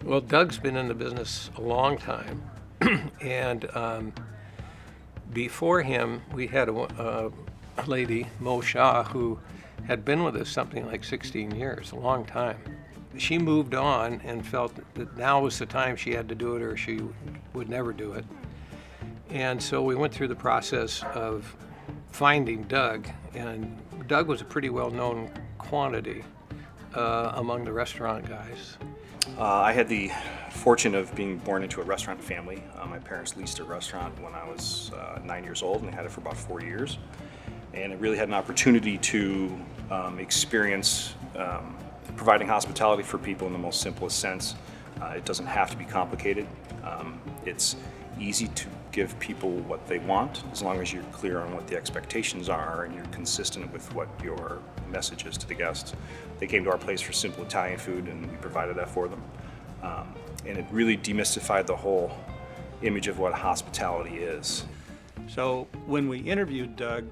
Well, Doug's been in the business a long time, and before him, we had a lady, Mo Shah, who had been with us something like 16 years, a long time. She moved on and felt that now was the time she had to do it or she would never do it. And so we went through the process of finding Doug, and Doug was a pretty well-known quantity among the restaurant guys. I had the fortune of being born into a restaurant family. My parents leased a restaurant when I was 9 years old, and they had it for about 4 years. And I really had an opportunity to experience providing hospitality for people in the most simplest sense. It doesn't have to be complicated. It's easy to give people what they want as long as you're clear on what the expectations are and you're consistent with what your message is to the guests. They came to our place for simple Italian food and we provided that for them. And it really demystified the whole image of what hospitality is. So when we interviewed Doug,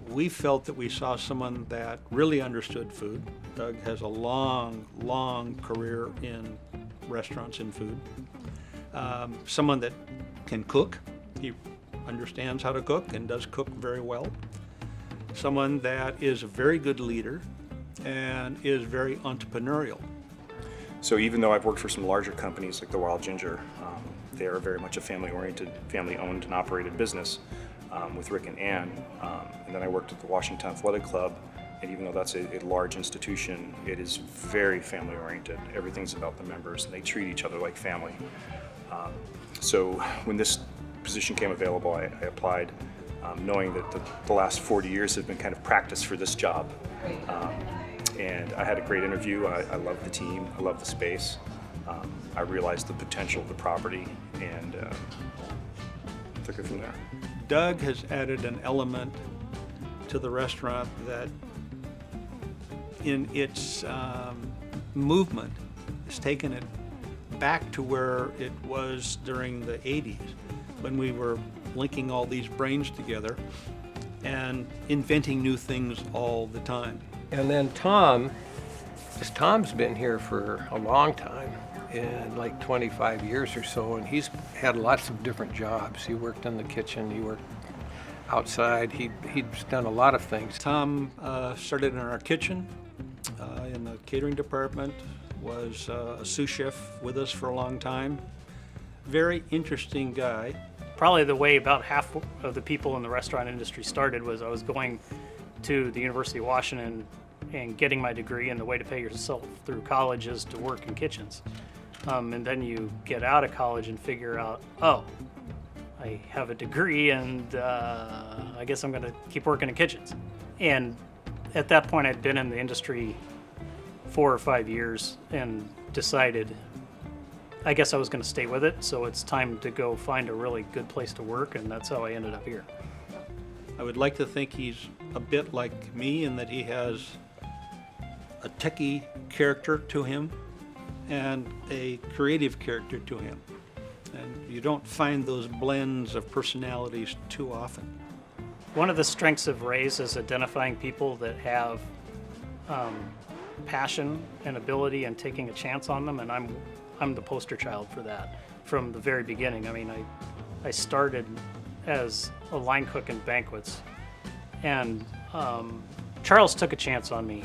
we felt that we saw someone that really understood food. Doug has a long career in restaurants and food. Someone that can cook. He understands how to cook and does cook very well. Someone that is a very good leader and is very entrepreneurial. So even though I've worked for some larger companies like the Wild Ginger, they are very much a family-oriented, family-owned and operated business with Rick and Ann. And then I worked at the Washington Athletic Club, and even though that's a large institution, it is very family-oriented. Everything's about the members, and they treat each other like family. So when this position came available, I applied, knowing that the last 40 years have been kind of practice for this job. And I had a great interview. I love the team. I love the space. I realized the potential of the property and took it from there. Doug has added an element to the restaurant that in its movement has taken it back to where it was during the 80s when we were linking all these brains together and inventing new things all the time. And then Tom's been here for a long time, and like 25 years or so, and he's had lots of different jobs. He worked in the kitchen, he worked outside, he's done a lot of things. Tom started in our kitchen, in the catering department, was a sous chef with us for a long time. Very interesting guy. Probably the way about half of the people in the restaurant industry started was I was going to the University of Washington and getting my degree, and the way to pay yourself through college is to work in kitchens. And then you get out of college and figure out, oh, I have a degree and I guess I'm going to keep working in kitchens. And at that point I'd been in the industry 4 or 5 years and decided I guess I was going to stay with it, so it's time to go find a really good place to work, and that's how I ended up here. I would like to think he's a bit like me in that he has a techie character to him and a creative character to him. And you don't find those blends of personalities too often. One of the strengths of Ray's is identifying people that have passion and ability and taking a chance on them, and I'm the poster child for that from the very beginning. I mean, I started as a line cook in banquets, and Charles took a chance on me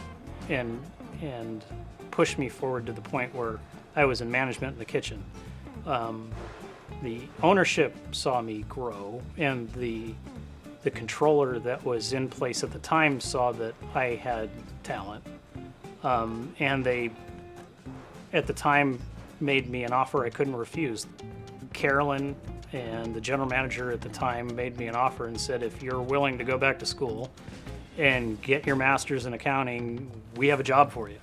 and pushed me forward to the point where I was in management in the kitchen. The ownership saw me grow, and the controller that was in place at the time saw that I had talent, and they at the time made me an offer I couldn't refuse. Carolyn and the general manager at the time made me an offer and said, if you're willing to go back to school and get your master's in accounting, we have a job for you.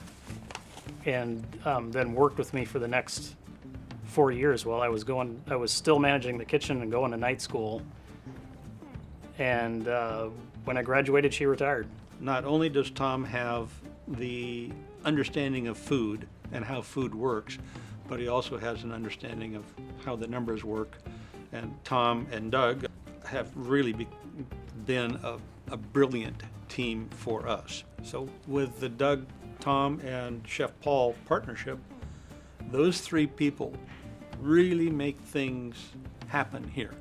And then worked with me for the next 4 years while I was still managing the kitchen and going to night school. And when I graduated, she retired. Not only does Tom have the understanding of food and how food works, but he also has an understanding of how the numbers work. And Tom and Doug have really been a brilliant team for us. So with the Doug, Tom, and Chef Paul partnership, those three people really make things happen here.